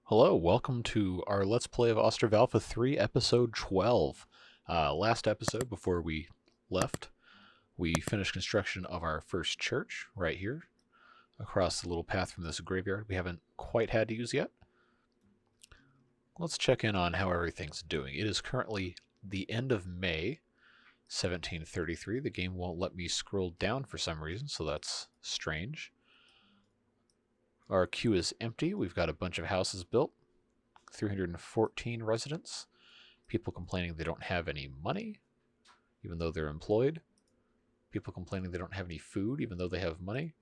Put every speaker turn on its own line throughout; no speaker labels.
Hello, welcome to our Let's Play of Ostriv Alpha 3, Episode 12. Last episode, before we left, we finished construction of our first church right here, across the little path from this graveyard we haven't quite had to use yet. Let's check in on how everything's doing. It is currently the end of May, 1733. The game won't let me scroll down for some reason, so that's strange. Our queue is empty. We've got a bunch of houses built. 314 residents. People complaining they don't have any money, even though they're employed. People complaining they don't have any food, even though they have money.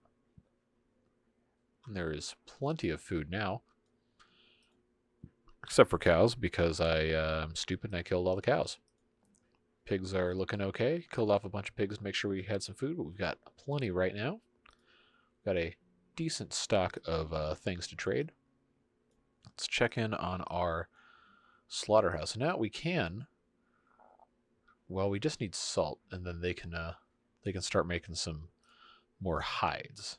And there is plenty of food now. Except for cows, because I'm stupid and I killed all the cows. Pigs are looking okay. Killed off a bunch of pigs to make sure we had some food, but we've got plenty right now. Got a decent stock of things to trade. Let's check in on our slaughterhouse. Now we can. Well, we just need salt, and then they can start making some more hides.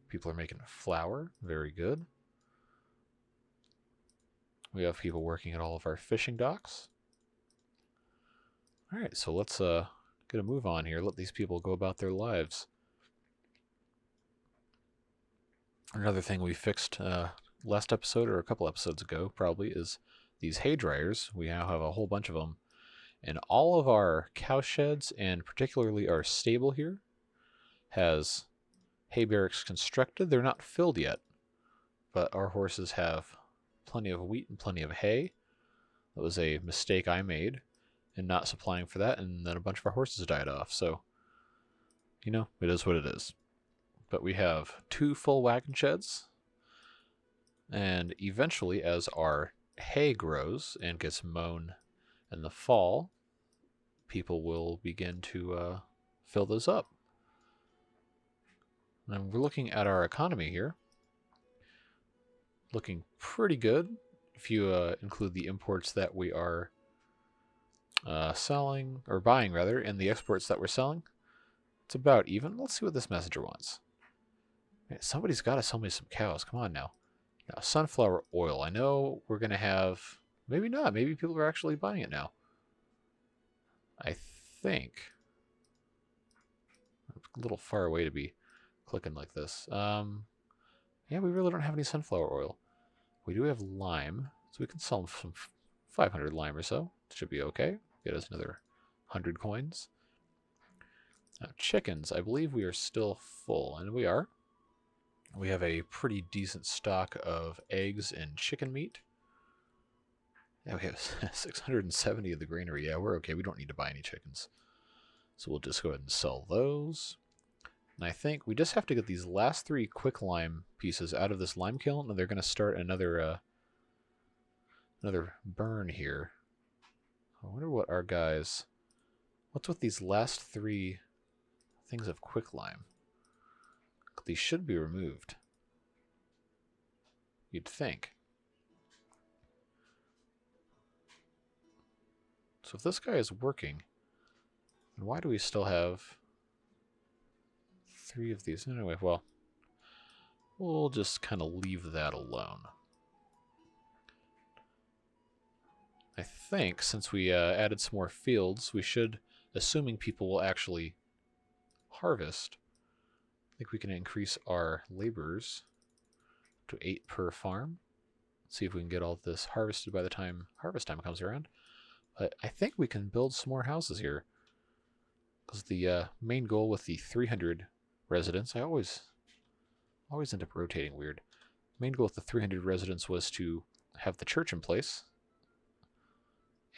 People are making flour. Very good. We have people working at all of our fishing docks. All right, so let's get a move on here. Let these people go about their lives. Another thing we fixed last episode, or a couple episodes ago probably, is these hay dryers. We now have a whole bunch of them. And all of our cow sheds, and particularly our stable here, has hay barracks constructed. They're not filled yet, but our horses have plenty of wheat and plenty of hay. That was a mistake I made in not supplying for that, and then a bunch of our horses died off. So, you know, it is what it is. But we have 2 full wagon sheds, and eventually, as our hay grows and gets mown in the fall, people will begin to fill those up. And we're looking at our economy here. Looking pretty good if you include the imports that we are selling, or buying rather, and the exports that we're selling. It's about even. Let's see what this messenger wants. Man, somebody's got to sell me some cows. Come on now. Now, sunflower oil. I know we're going to have... Maybe not. Maybe people are actually buying it now. I think. I'm a little far away to be clicking like this. Yeah, we really don't have any sunflower oil. We do have lime, so we can sell some 500 lime or so. Should be okay. Get us another 100 coins. Now, chickens. I believe we are still full, and we are. We have a pretty decent stock of eggs and chicken meat. Yeah, we have 670 of the granary. Yeah, we're okay. We don't need to buy any chickens. So we'll just go ahead and sell those. And I think we just have to get these last 3 quick lime pieces out of this lime kiln, and they're going to start another burn here. I wonder what our guys... What's with these last 3 things of quick lime? These should be removed. You'd think. So if this guy is working, then why do we still have 3 of these? Anyway, well, we'll just kind of leave that alone. I think since we added some more fields, we should, assuming people will actually harvest, I think we can increase our laborers to 8 per farm. Let's see if we can get all this harvested by the time harvest time comes around. But I think we can build some more houses here. Because the main goal with the 300 residents, I always end up rotating weird. Main goal with the 300 residents was to have the church in place.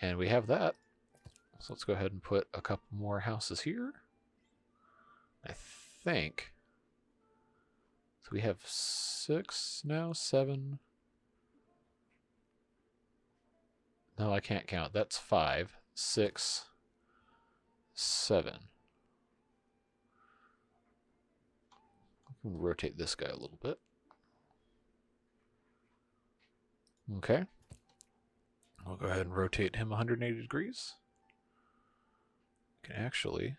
And we have that. So let's go ahead and put a couple more houses here. I think... So we have 6 now, 7. No, I can't count. That's 5, 6, 7. We'll rotate this guy a little bit. Okay. I'll go ahead and rotate him 180 degrees. We can actually...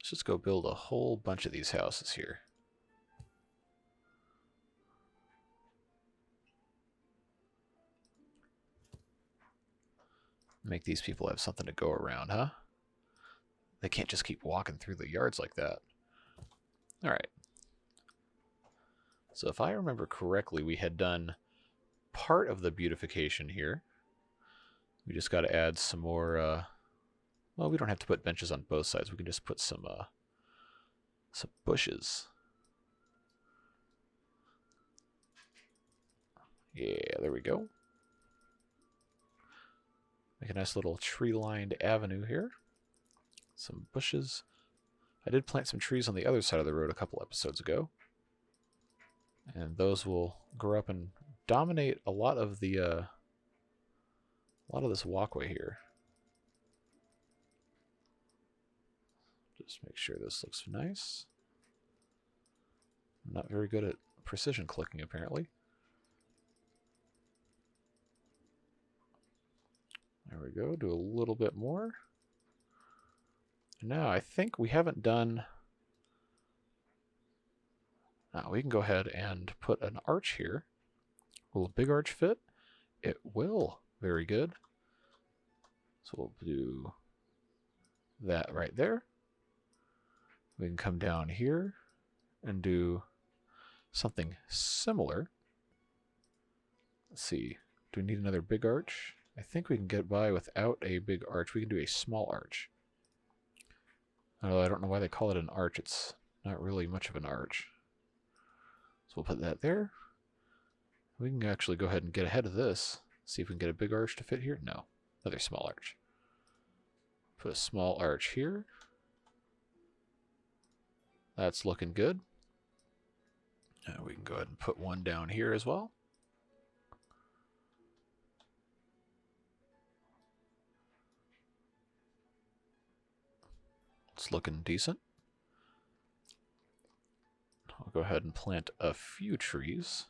Let's just go build a whole bunch of these houses here. Make these people have something to go around, huh? They can't just keep walking through the yards like that. All right. So if I remember correctly, we had done part of the beautification here. We just got to add some more, well, we don't have to put benches on both sides. We can just put some bushes. Yeah, there we go. Make a nice little tree-lined avenue here. Some bushes. I did plant some trees on the other side of the road a couple episodes ago. And those will grow up and dominate a lot of the this walkway here. Just make sure this looks nice. I'm not very good at precision clicking, apparently. There we go. Do a little bit more. Now, I think we haven't done... Now, we can go ahead and put an arch here. Will a big arch fit? It will. Very good. So we'll do that right there. We can come down here and do something similar. Let's see. Do we need another big arch? I think we can get by without a big arch. We can do a small arch. Although I don't know why they call it an arch. It's not really much of an arch. So we'll put that there. We can actually go ahead and get ahead of this. See if we can get a big arch to fit here. No. Another small arch. Put a small arch here. That's looking good. And we can go ahead and put one down here as well. It's looking decent. I'll go ahead and plant a few trees.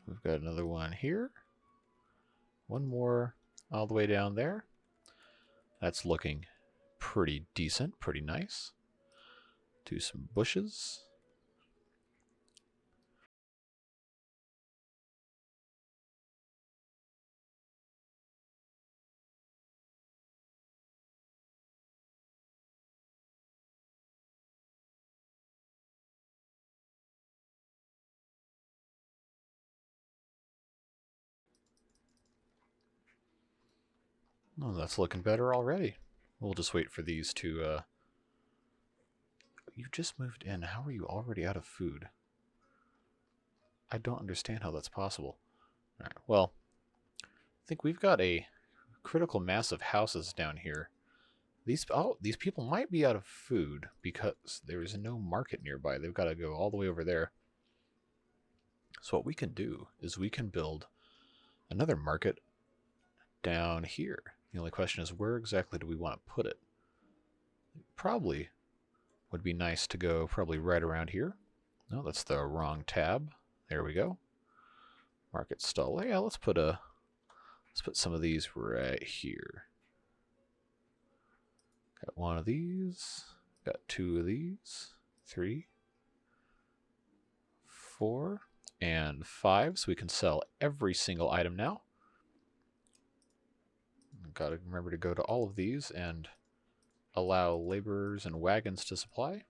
We've got another one here. One more all the way down there. That's looking pretty decent, pretty nice. Do some bushes. Oh, that's looking better already. We'll just wait for these to... You just moved in. How are you already out of food? I don't understand how that's possible. All right, well, I think we've got a critical mass of houses down here. These people might be out of food because there is no market nearby. They've got to go all the way over there. So what we can do is we can build another market down here. The only question is, where exactly do we want to put it? Probably would be nice to go probably right around here. No, that's the wrong tab. There we go. Market stall. Yeah, let's put some of these right here. Got one of these. Got two of these. 3, 4, and 5. So we can sell every single item now. Got to remember to go to all of these and allow laborers and wagons to supply.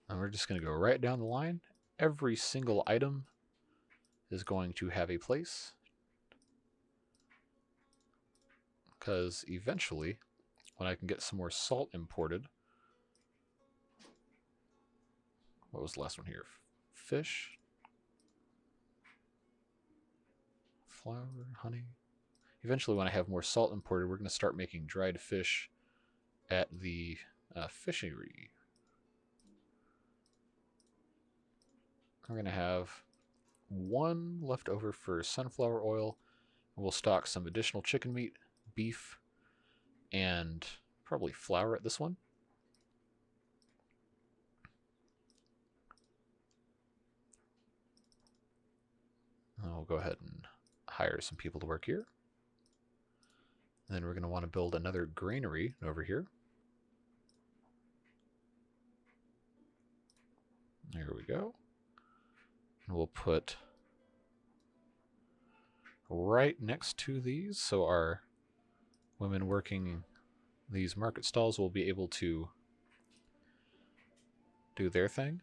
And we're just going to go right down the line. Every single item is going to have a place. Because eventually, when I can get some more salt imported... What was the last one here? Fish? Flour? Honey? Eventually, when I have more salt imported, we're going to start making dried fish at the fishery. We're going to have one left over for sunflower oil We'll stock some additional chicken meat, beef, and probably flour at this one. And we'll go ahead and hire some people to work here. Then we're going to want to build another granary over here. There we go. And we'll put right next to these, so our women working these market stalls will be able to do their thing.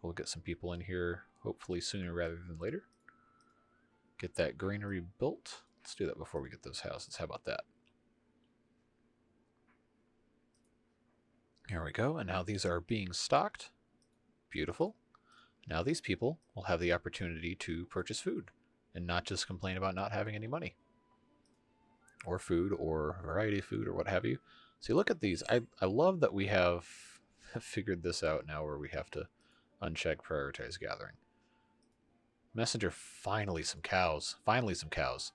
We'll get some people in here hopefully sooner rather than later. Get that granary built. Let's do that before we get those houses. How about that? Here we go. And now these are being stocked. Beautiful. Now these people will have the opportunity to purchase food and not just complain about not having any money or food or a variety of food or what have you. So you look at these. I love that we have figured this out now where we have to uncheck prioritize gathering. Messenger, finally some cows. Finally some cows.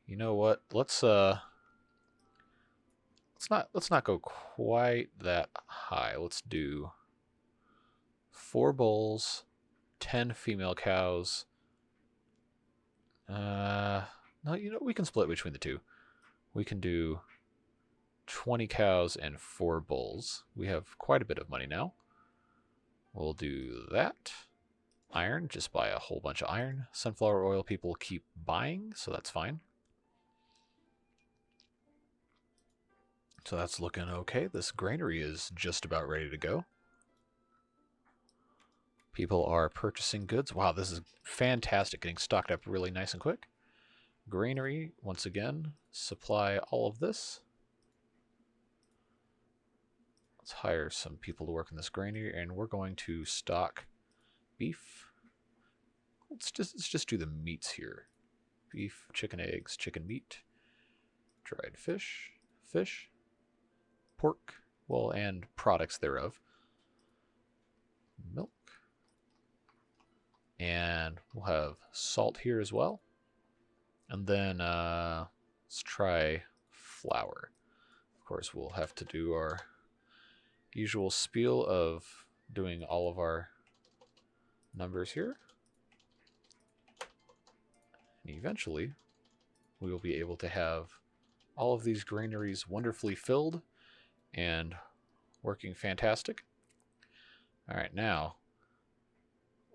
You know what? Let's not go quite that high. Let's do 4 bulls, 10 female cows. No, you know, we can split between the two. We can do 20 cows and 4 bulls. We have quite a bit of money now. We'll do that. Iron, just buy a whole bunch of iron. Sunflower oil people keep buying, so that's fine. So that's looking okay. This granary is just about ready to go. People are purchasing goods. Wow, this is fantastic. Getting stocked up really nice and quick. Granary, once again, supply all of this. Let's hire some people to work in this granary, and we're going to stock beef. Let's just do the meats here. Beef, chicken eggs, chicken meat, dried fish, pork, well, and products thereof. Milk. And we'll have salt here as well. And then let's try flour. Of course, we'll have to do our usual spiel of doing all of our numbers here. And eventually, we will be able to have all of these granaries wonderfully filled and working fantastic. All right, now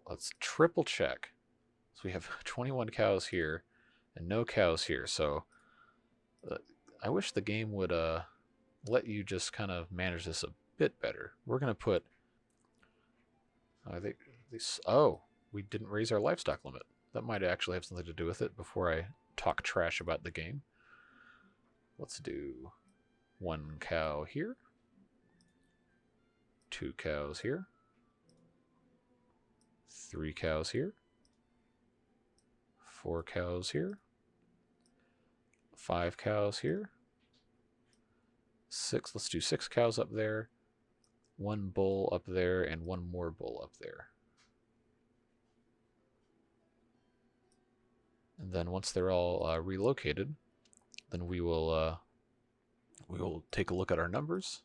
let's triple check. So we have 21 cows here and no cows here. So I wish the game would let you just kind of manage this a bit better. We're going to put... oh, we didn't raise our livestock limit. That might actually have something to do with it before I talk trash about the game. Let's do 1 cow here. 2 cows here. 3 cows here. 4 cows here. 5 cows here. 6, let's do 6 cows up there. 1 bull up there and 1 more bull up there. And then once they're all relocated, then we will take a look at our numbers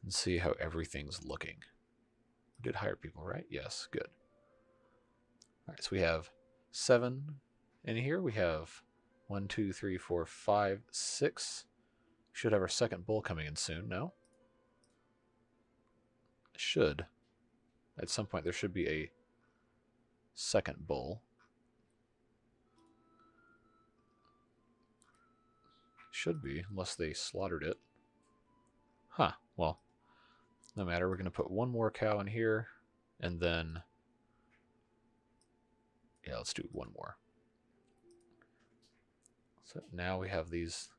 and see how everything's looking. We did hire people, right? Yes, good. All right, so we have 7 in here. We have 1, 2, 3, 4, 5, 6. Should have our second bull coming in soon. No? Should. At some point there should be a second bull. Should be, unless they slaughtered it. Huh, well, no matter. We're going to put 1 more cow in here, and then... yeah, let's do 1 more. So now we have these...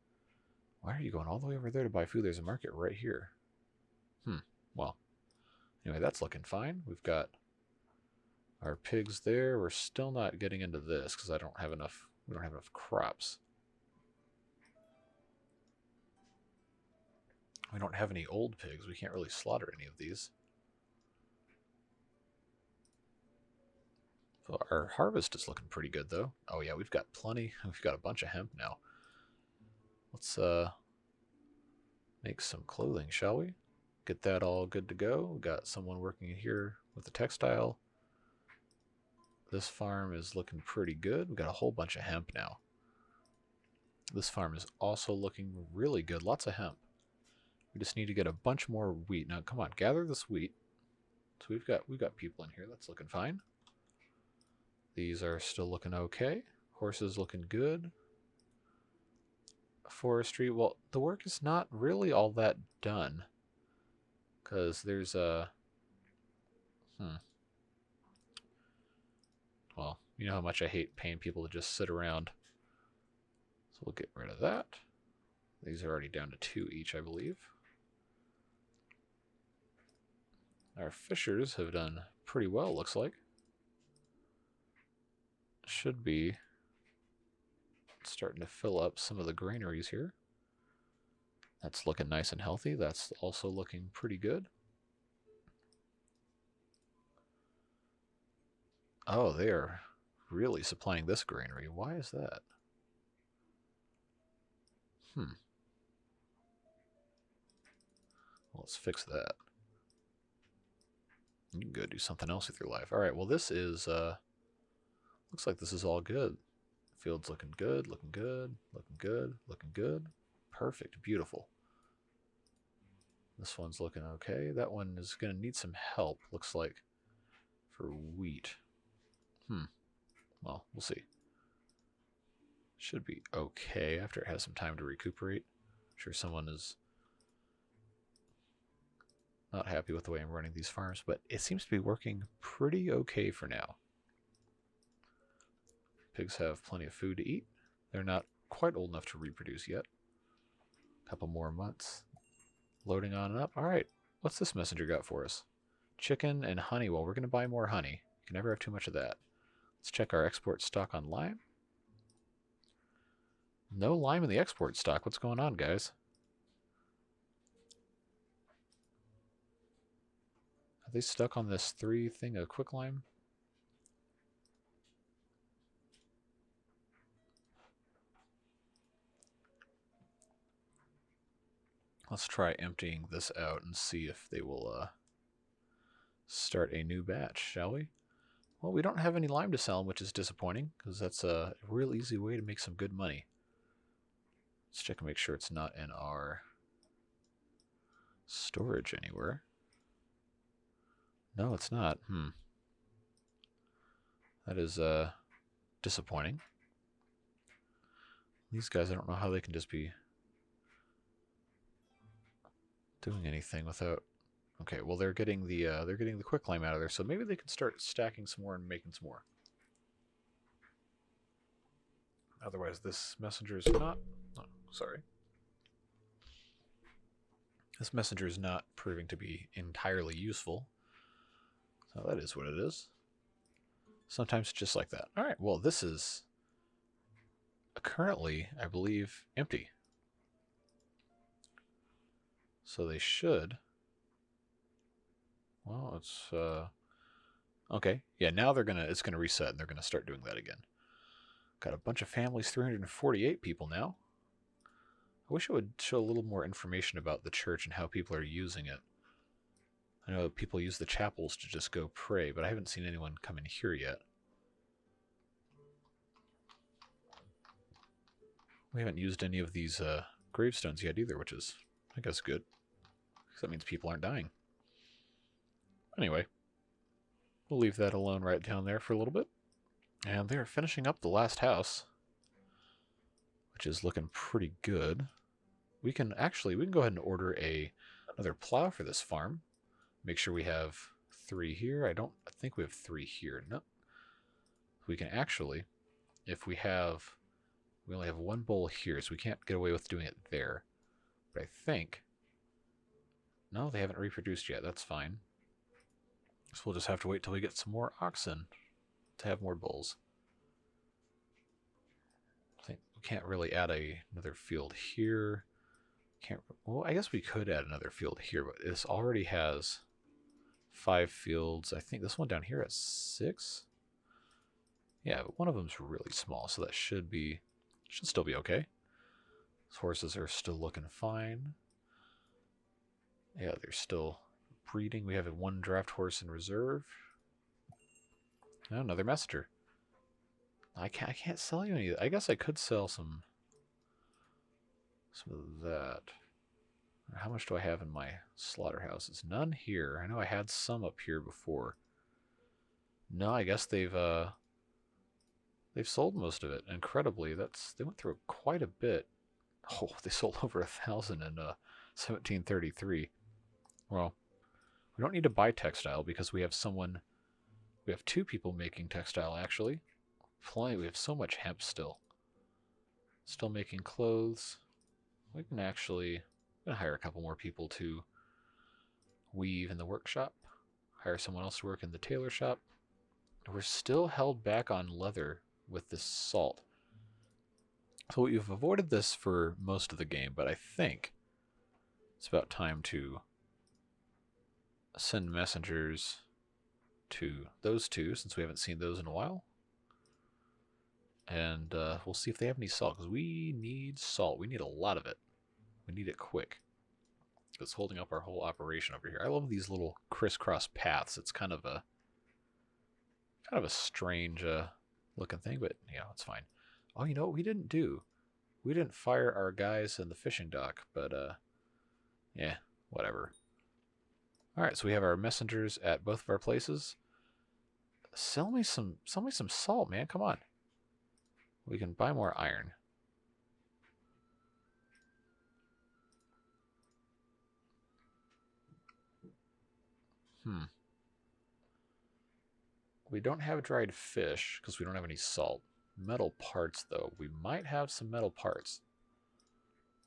why are you going all the way over there to buy food? There's a market right here. Well, anyway, that's looking fine. We've got our pigs there. We're still not getting into this because we don't have enough crops. We don't have any old pigs. We can't really slaughter any of these. So our harvest is looking pretty good, though. Oh yeah, we've got plenty. We've got a bunch of hemp now. Let's make some clothing, shall we? Get that all good to go. We got someone working here with the textile. This farm is looking pretty good. We got a whole bunch of hemp now. This farm is also looking really good. Lots of hemp. We just need to get a bunch more wheat. Now, come on, gather this wheat. So we've got people in here. That's looking fine. These are still looking okay. Horses looking good. Forestry. Well, the work is not really all that done because there's a. Well, you know how much I hate paying people to just sit around. So we'll get rid of that. These are already down to 2 each, I believe. Our fishers have done pretty well, looks like. Should be starting to fill up some of the granaries here. That's looking nice and healthy. That's also looking pretty good. Oh, they are really supplying this granary. Why is that? Well, let's fix that. You can go do something else with your life. All right, well, this is, looks like this is all good. Field's looking good, looking good, looking good, looking good. Perfect, beautiful. This one's looking okay. That one is going to need some help, looks like, for wheat. Well, we'll see. Should be okay after it has some time to recuperate. I'm sure someone is not happy with the way I'm running these farms, but it seems to be working pretty okay for now. Pigs have plenty of food to eat. They're not quite old enough to reproduce yet. A couple more months. Loading on up. All right, what's this messenger got for us? Chicken and honey. Well, we're going to buy more honey. You can never have too much of that. Let's check our export stock on lime. No lime in the export stock. What's going on, guys? Are they stuck on this 3 thing of quick lime? Let's try emptying this out and see if they will start a new batch, shall we? Well, we don't have any lime to sell them, which is disappointing, because that's a real easy way to make some good money. Let's check and make sure it's not in our storage anywhere. No, it's not. That is disappointing. These guys, I don't know how they can just be doing anything without. Okay, well they're getting the quicklime out of there, so maybe they can start stacking some more and making some more. Otherwise, this messenger is not. Oh, sorry. This messenger is not proving to be entirely useful. So that is what it is. Sometimes it's just like that. All right. Well, this is currently, I believe, empty. So they should. Well, it's okay. Yeah, now it's gonna reset and they're gonna start doing that again. Got a bunch of families, 348 people now. I wish it would show a little more information about the church and how people are using it. I know people use the chapels to just go pray, but I haven't seen anyone come in here yet. We haven't used any of these gravestones yet either, which is, I guess, good. Because that means people aren't dying. Anyway, we'll leave that alone right down there for a little bit. And they're finishing up the last house, which is looking pretty good. We can go ahead and order another plow for this farm. Make sure we have 3 here. I think we have 3 here. No. We can actually, if we only have 1 bowl here, so we can't get away with doing it there. But I think, no, they haven't reproduced yet. That's fine. So we'll just have to wait till we get some more oxen to have more bulls. I think we can't really add another field here. Well, I guess we could add another field here, but this already has 5 fields. I think this one down here has 6. Yeah, but one of them's really small, so that should still be okay. These horses are still looking fine. Yeah, they're still breeding. We have a 1 draft horse in reserve. Oh, another messenger. I can't sell you any. I guess I could sell some of that. How much do I have in my slaughterhouses? None here. I know I had some up here before. No, I guess they've sold most of it. Incredibly, they went through quite a bit. Oh, they sold over 1,000 in 1733. Well, we don't need to buy textile because we have 2 people making textile actually. Plenty. We have so much hemp still. Still making clothes. We can actually hire a couple more people to weave in the workshop. Hire someone else to work in the tailor shop. We're still held back on leather with this salt. So we've avoided this for most of the game, but I think it's about time to send messengers to those 2, since we haven't seen those in a while. And we'll see if they have any salt, because we need salt. We need a lot of it. We need it quick. It's holding up our whole operation over here. I love these little crisscross paths. It's kind of a strange looking thing, but it's fine. Oh, you know what we didn't do? We didn't fire our guys in the fishing dock, but yeah, whatever. All right, so we have our messengers at both of our places. Sell me some salt, man. Come on. We can buy more iron. We don't have dried fish because we don't have any salt. Metal parts, though. We might have some metal parts.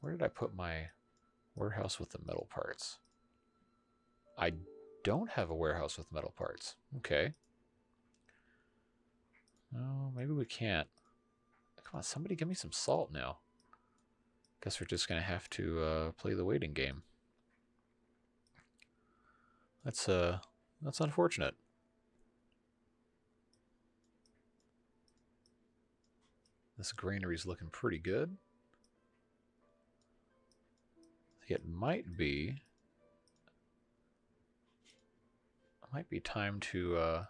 Where did I put my warehouse with the metal parts? I don't have a warehouse with metal parts. Okay. Oh, maybe we can't. Come on, somebody give me some salt now. Guess we're just going to have to play the waiting game. That's unfortunate. This granary's looking pretty good. It might be time to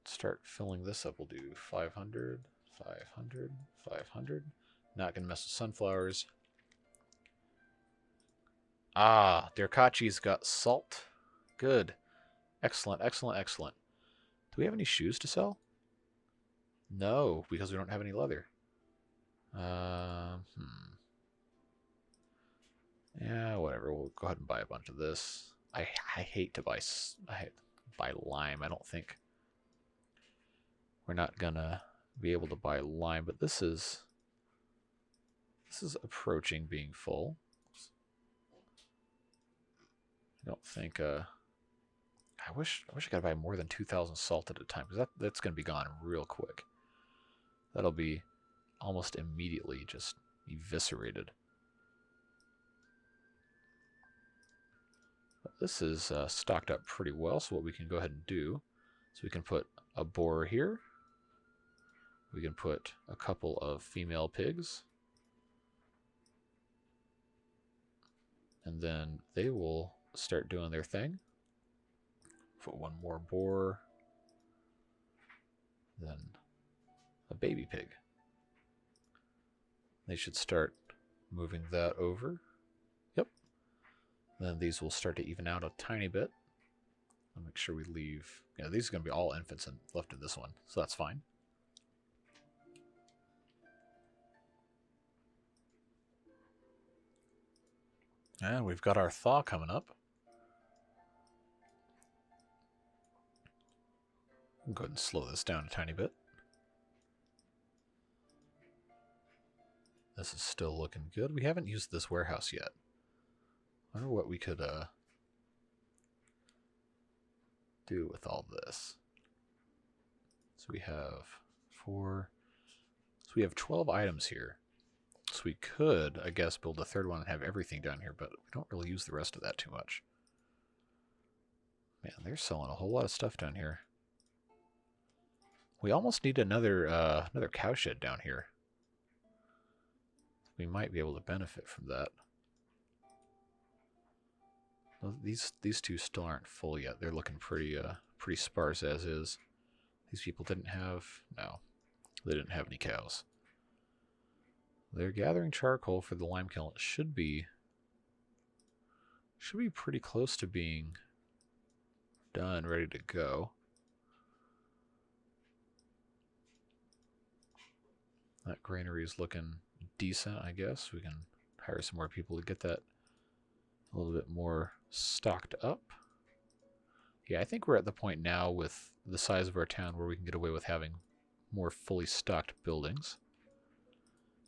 start filling this up. We'll do 500, 500, 500. Not going to mess with sunflowers. Ah, Derkachi's got salt. Good. Excellent, excellent, excellent. Do we have any shoes to sell? No, because we don't have any leather. Yeah, whatever. We'll go ahead and buy a bunch of this. I hate to buy lime. I don't think we're not gonna be able to buy lime, but this is approaching being full. I don't think. I wish I could buy more than 2,000 salt at a time, because that's gonna be gone real quick. That'll be almost immediately just eviscerated. But this is stocked up pretty well, so what we can go ahead and do is we can put a boar here. We can put a couple of female pigs. And then they will start doing their thing. Put one more boar. Then a baby pig. They should start moving that over. Yep. Then these will start to even out a tiny bit. I'll make sure we leave. Yeah, these are going to be all infants and left in this one, so that's fine. And we've got our thaw coming up. I'll go ahead and slow this down a tiny bit. This is still looking good. We haven't used this warehouse yet. I wonder what we could do with all this. So we have 4. So we have 12 items here. So we could, I guess, build a third one and have everything down here, but we don't really use the rest of that too much. Man, they're selling a whole lot of stuff down here. We almost need another cowshed down here. We might be able to benefit from that. Well, these two still aren't full yet. They're looking pretty sparse as is. These people didn't have they didn't have any cows. They're gathering charcoal for the lime kiln. It should be pretty close to being done, ready to go. That granary is looking decent, I guess. We can hire some more people to get that a little bit more stocked up. Yeah, I think we're at the point now with the size of our town where we can get away with having more fully stocked buildings.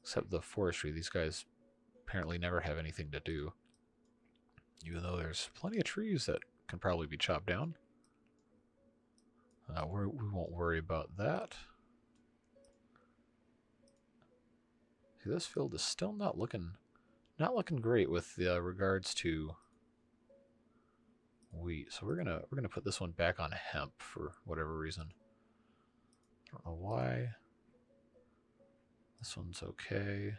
Except the forestry, these guys apparently never have anything to do. Even though there's plenty of trees that can probably be chopped down. We won't worry about that. See, this field is still not looking great with regards to wheat. So we're gonna put this one back on hemp for whatever reason. I don't know why. This one's okay.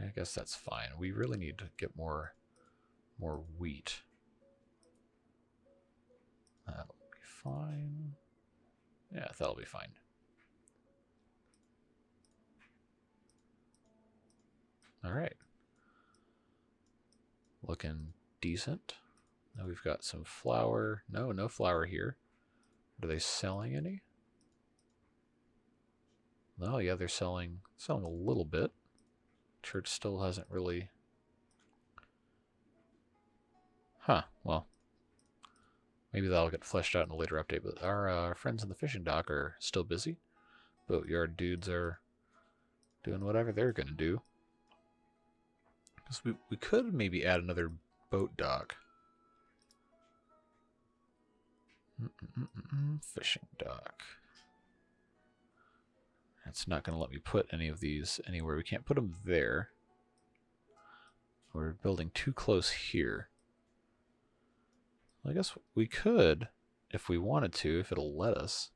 I guess that's fine. We really need to get more wheat. That'll be fine. Yeah, that'll be fine. All right. Looking decent. Now we've got some flour. No flour here. Are they selling any? No, yeah, they're selling a little bit. Church still hasn't really... Huh, well. Maybe that'll get fleshed out in a later update, but our friends in the fishing dock are still busy. Boatyard dudes are doing whatever they're going to do. Because we could maybe add another boat dock. Fishing dock. It's not going to let me put any of these anywhere. We can't put them there. We're building too close here. I guess we could, if we wanted to, if it'll let us,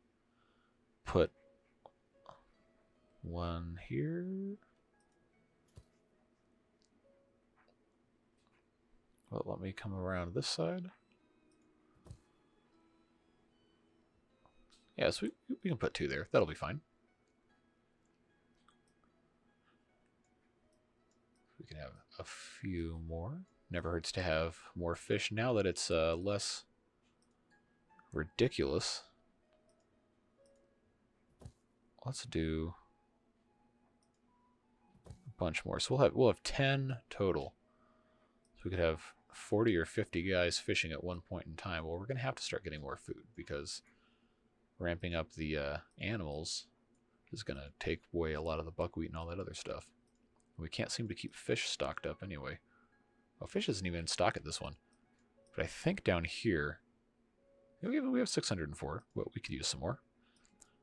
put one here. Well, let me come around this side. Yes, we can put two there. That'll be fine. We can have a few more. Never hurts to have more fish now that it's less ridiculous. Let's do a bunch more. So we'll have 10 total. So we could have 40 or 50 guys fishing at one point in time. Well, we're going to have to start getting more food because ramping up the animals is going to take away a lot of the buckwheat and all that other stuff. We can't seem to keep fish stocked up anyway. Oh, fish isn't even in stock at this one. But I think down here, we have 604. Well, we could use some more.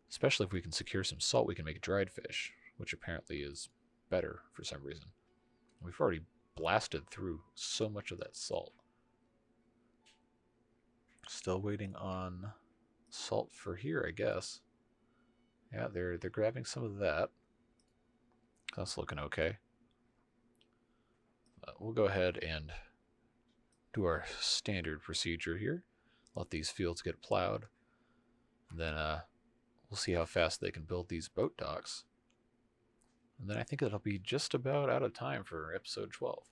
Especially if we can secure some salt, we can make dried fish, which apparently is better for some reason. We've already blasted through so much of that salt. Still waiting on salt for here, I guess. Yeah, they're grabbing some of that. That's looking okay. We'll go ahead and do our standard procedure here. Let these fields get plowed. And then we'll see how fast they can build these boat docks. And then I think it'll be just about out of time for episode 12.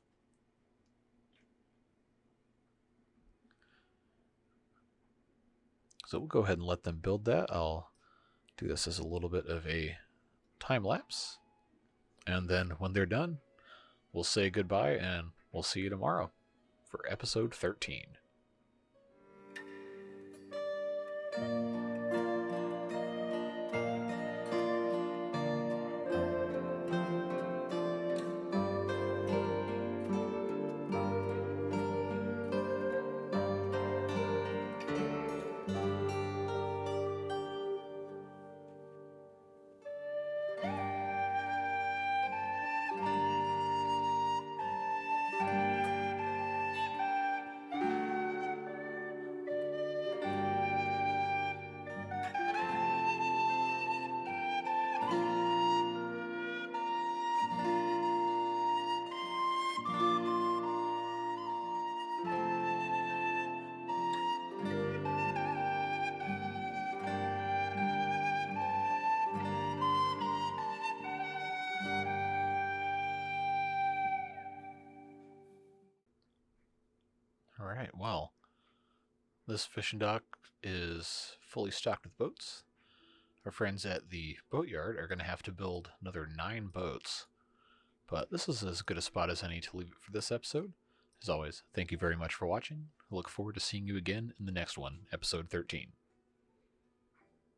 So we'll go ahead and let them build that. I'll do this as a little bit of a time lapse. And then when they're done, we'll say goodbye and we'll see you tomorrow for episode 13. Alright, well, this fishing dock is fully stocked with boats. Our friends at the boatyard are going to have to build another 9 boats. But this is as good a spot as any to leave it for this episode. As always, thank you very much for watching. I look forward to seeing you again in the next one, episode 13.